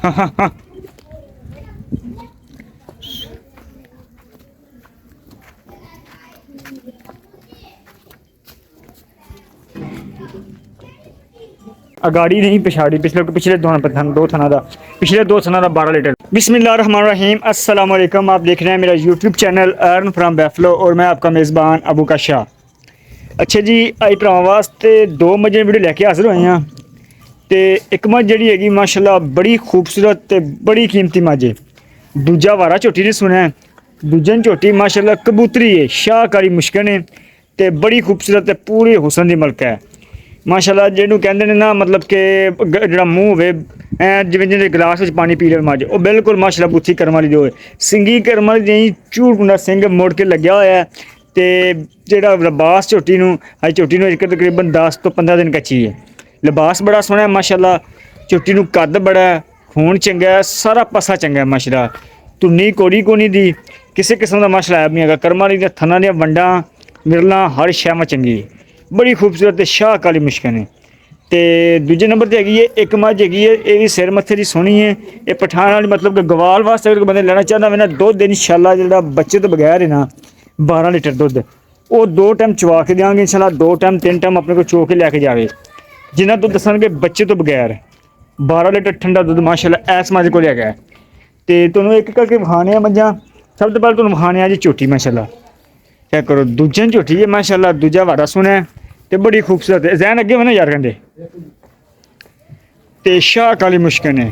अगाड़ी नहीं पिछाड़ी, पिछले पिछले दो थना दा पिछले दो थना दा 12 लीटर। बिस्मिल्लाहिर्रहमानिर्रहीम, अस्सलाम वालेकुम। आप देख रहे हैं मेरा यूट्यूब चैनल अर्न फ्राम बैफलो और मैं आपका मेज़बान अबू का शाह। अच्छा जी, आई भरावां वास्ते दो मजे वीडियो लैके हाजिर होए हैं। तो एक मझ जी हैगी माशाल्लाह बड़ी खूबसूरत ते बड़ी कीमती मझ है। दूजा वारा झोटी ने सुना, दूजे झोटी माशाल्लाह कबूतरी है, शाहकारी मुश्किल है ते बड़ी खूबसूरत ते पूरी हुसन दी मलका है माशाल्लाह। जिन्होंने कहते हैं ना मतलब कि जो मूँह होवे जिवें जिवें गिलास में पानी पी ले मझ, वो बिल्कुल माशाल्लाह बुत्थी करम वाली जो है। सिंगी करम वाली नहीं, झूठ कुंडा सिंह मुड़ के लग्या होया है। तो जो लिबास झोटी नूं झोटी नूं तकरीबन 10 तो 15 दिन कच्ची है। लिबास बड़ा सोहना है माशाल्लाह, झोटी नूं कद बड़ा है, खून चंगा है, सारा पासा चंगा है माशाल्लाह। धुन्नी कोड़ी कोनी दी किसी किस्म का माशाल्लाह ऐब नहीं है। करम वाली थना दी वंडा मिरला हर शै में चंगी है, बड़ी खूबसूरत शाहकारी मुश्किल है। तो दूजे नंबर पर हैगी है एक मझ हैगी है, ये भी सिर मत्थे की सोहनी है। ये पठान वाली मतलब कि गवाल वास्ते अगर बंदे लेना चाहता मैं ना दुध इंशाल्लाह जो बच्चे तो बगैर है ना 12 लीटर दुध वो 2 टाइम चवा के देंगे इंशाल्लाह। 2 टाइम 3 टाइम अपने को चो के लैके जाए जिन्ना दुध दसन बच्चे तो बगैर 12 लीटर ठंडा दुध माशाल्लाह इस मझ को हैगा। तो तुहानूं एक करके विखाने मझां। सब तो पहले तुहानूं विखाने जी झोटी माशाल्लाह चेक करो। दूजे झोटी है माशाल्लाह, दूजा वारा सुना है तो बड़ी खूबसूरत है। जैन अगे बना यार कहते तो शाहकारी मुश्किल है,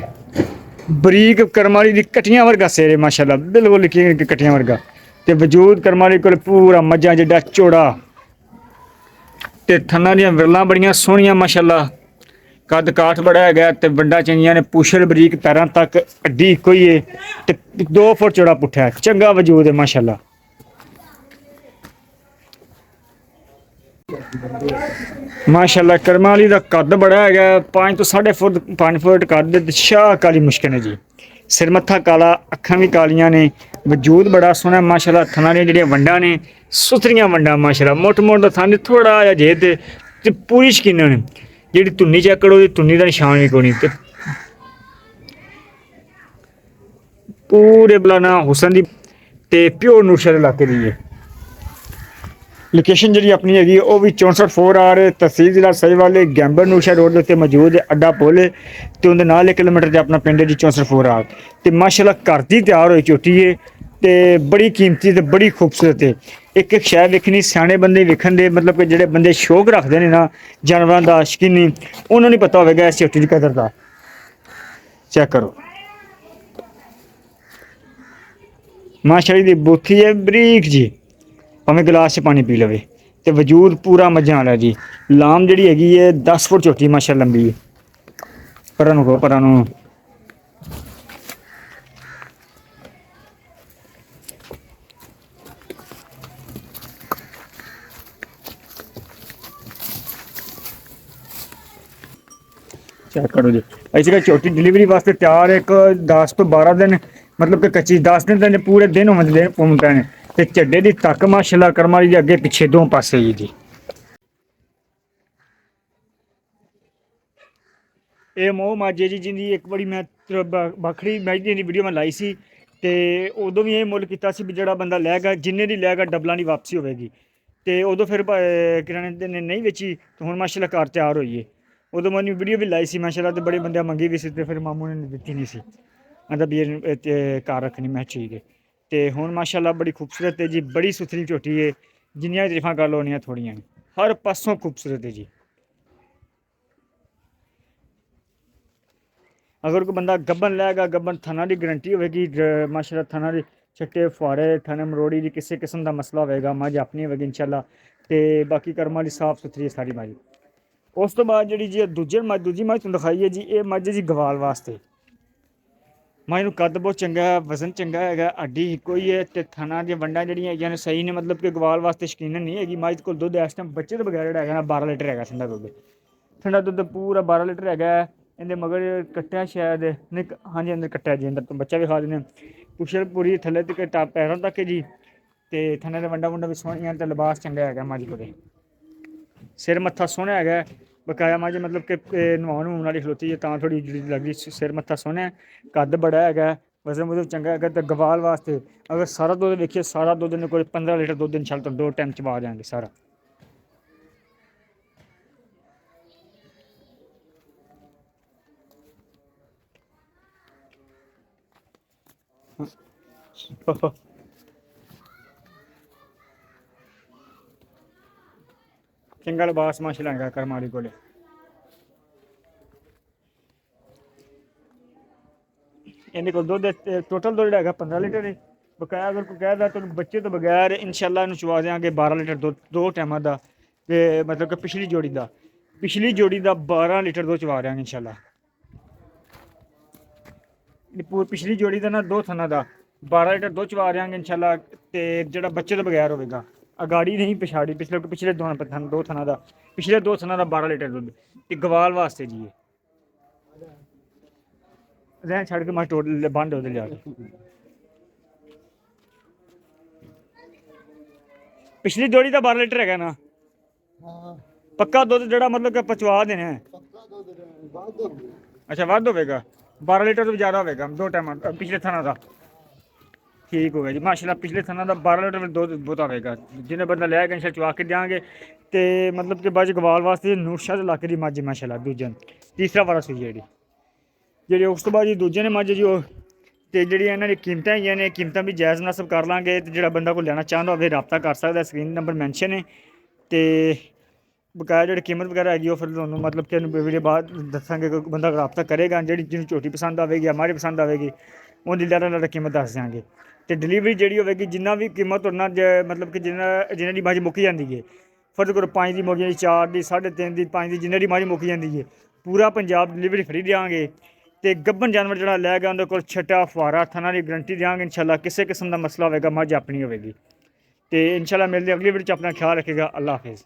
बरीक करम वाली दी कटियां वर्गा सिर है माशाल्लाह, बिल्कुल कटियां वर्गा। तो वजूद करम वाली कोल पूरा मझां जिड्डा चौड़ा ते थना दियां विरलां बड़ियां सोहणियां माशाल्लाह। कद काठ बड़ा है तो वंडा चंगियां ने, पुछल बरीक, पैरों तक हड्डी इको ही है ते 2 फुट चौड़ा पुट्ठा है, चंगा वजूद है माशाल्लाह। माशाल्लाह करम वाली दा कद बड़ा है, 5 तो 5.5 फुट कद, शाहकारी मुश्किल है जी। सिर मत्था काला, अखां भी कालियां ने, वजूद बड़ा सोहना माशाल्लाह। थना दी जिहड़ियां वंडां ने सुथरियां वंडां माशाल्लाह, मुट्ठ मुट्ठ दा थन थोड़ा जिहा जे ते पूरी शकीन ने। जिहड़ी धुन्नी चेक करो, धुन्नी दा निशान भी कोई नहीं, पूरे बला ना हुसन दी ते प्योर नूरशहर इलाके दी है। लोकेशन जी अपनी हैगी वह भी 64 तहसील जिला सहीवाल, गैंबर नूरशहर रोड के उत्ते मौजूद है। अड्डा पुल तो उन्हें नाल 1 किलोमीटर अपना पिंड है जी 64 तो माशाल्लाह घर की तैयार हुई झोटी है तो बड़ी कीमती तो बड़ी खूबसूरत है। एक एक शै वेखनी सियाने बंदे वेखन दे मतलब कि जोड़े बंदे शौक रखते हैं ना जानवरों का शकीनी, उन्होंने नहीं पता होगा इस झोटी की कदर का। चेक करो माशाल्लाह दी बोथी है बरीक जी, भावें गिलास से पानी पी लवे। तो वजूद पूरा मजा आ रहा जी। लाम जी हैगी है 10 फुट झोटी माशाल्लाह लंबी है। परानू को परानू चेक करो जी। ऐसी झोटी डिलीवरी वास्ते तैयार, एक 10 तो 12 दिन मतलब कि कच्ची 10 दिन पूरे दिन होंगे घूमते हैं। तो झड्डे की तक माशाल्लाह करम वाली अगे पिछे दो पासे ही जी। ये मोह माजे जी जिंदी एक बड़ी मैं बखरी मैच की वीडियो मैं लाई सी ते उदों भी ये मुल किया भी जोड़ा बंदा लैगा जिन्ने की लैगा डबलों की वापसी होगी। तो उदों फिर किराने ने नहीं बेची तो हुण माशाल्लाह घर तैयार होई है। उदों मैंने वीडियो भी लाई सी माशाल्लाह, तो बड़े बंदे मंगी भी सी ते फिर मामू ने दित्ती नहीं सी, आंदा भी घर रखनी। मैं ठीक है। तो हुण माशाल्लाह बड़ी खूबसूरत है जी, बड़ी सुथरी झोटी है, जिन्नियां तरीफां कर लो उन्नियां थोड़ियां ने, हर पासों खूबसूरत है जी। अगर कोई बंदा गब्बन लैगा, गब्बन थना की गारंटी होगी माशाल्लाह। थना की छट्टे फुआरे थने मरोड़ी की किसी किस्म का मसला होगा, मझ अपनी होगी इंशाल्लाह। तो बाकी करम वाली साफ सुथरी है सारी मझ। उस तो बाद जी दूजी मझ तुहानूं दिखाई है जी, ये मझ जी गवाल वास्ते। मझ नूं कद बहुत चंगा है, वजन चंगा है, हड्डी इको ही है तो थना दी वंडां जिहड़ियां ने सही ने, मतलब कि गवाल वास्ते शकीन नहीं हैगी। मझ कोल दुध इस टाइम बच्चे तो बगैर जिहड़ा है 12 लीटर है ठंडा दुध, ठंडा दुध पूरा 12 लीटर है। इहदे मगर कट्टा शायद नहीं, हाँ जी अंदर कट्टा जी, अंदर तो बच्चा भी खा देने। पुछल पूरी थल्ले तक पैरों तक है जी। तो थने दे वंडा वुंडा भी सोहणियां ते लिबास चंगा है मझ कोल, सिर मत्था सोहना है। बकाया मज मतलब कि नहाउण नहून वाली खलोती है तां थोड़ी लगदी सिर मत्था सोहना है कद बड़ा है वजन वजन चंगा है तो गवाल वास्ते अगर सारा दुद्ध देखिए सारा दुद्ध ने कोई 15 लीटर दुद्ध इंशाल्लाह तो 2 टाइम चवा देंगे सारा। चंगा लिबास माशाल्लाह है करमाली कोले इन्हें को दुद्ध टोटल दुद्ध है 15 लीटर है बकाया अगर कोई कहदा तो बच्चे तो बगैर इंशाल्लाह इन्हू चवा देंगे 12 लीटर दुद्ध 2 टाइम का मतलब कि पिछली जोड़ी का 12 लीटर दुद्ध चवा देंगे इंशाल्लाह। पिछली जोड़ी का ना 2 थना का 12 लीटर दुद्ध चवा देंगे इंशाल्लाह ते जेड़ा बच्चे तो बगैर होगा अगाड़ी नहीं पिछाड़ी पिछले 2 थना का पिछले 2 थना का 12 लीटर दुद्ध ते गवाल वास्ते जी रहन छड़ के मैं टोटल बंद होते जाके पिछली जोड़ी का 12 लीटर है ना पक्का दुद्ध जड़ा मतलब कि पचवा देने अच्छा वध होगा 12 लीटर तो ज़्यादा होगा 2 टाइम पिछले थना का ठीक हो गया जी माशाल्लाह पिछले थना का 12 लीटर दुद्ध बहुत आएगा जिन्हें बंदा लैगा इंशाल्लाह चवा के देंगे तो मतलब कि बज गवाल वास्ते नूरशाह इलाके की मझ माशाल्लाह दूजन तीसरा वारा सी जी उस तो बाद जी दूजे ने मझ जी तो जी इन्होंने कीमतें ही ने कीमतें भी जायज़ मुनासब कर लाँगे तो जो बंदा कोई लेना चाहता हो रबता कर सकता स्क्रीन नंबर मैंशन है तो बकाया जो कीमत वगैरह हैगी फिर तुहानू मतलब कि वीडियो बाद दसांगे बंदा रबता करेगा जी जिन्होंने झोटी पसंद आएगी हमारी पसंद आएगी उनकी लड़ा कीमत दस देंगे तो डिलीवरी जी होगी जिन्ना भी कीमत होना मतलब कि जिन्हें की मझ मुक्की जाती है फर्ज करो 5 की मुक्की 4 की 3.5 की 5 की जिन्हें की मझ मुक्की जाती है पूरा पंजाब डिलीवरी फ्री देंगे तो गब्बन जानवर जो लैगा उन्हें को छट्टा फुहारा थना की गरंटी देंगे इंशाल्लाह किसी किस्म का मसला होगा मझ अपनी होगी तो इंशाल्लाह मिलते अगली वीडियो अपना ख्याल रखेगा अल्लाह हाफिज़।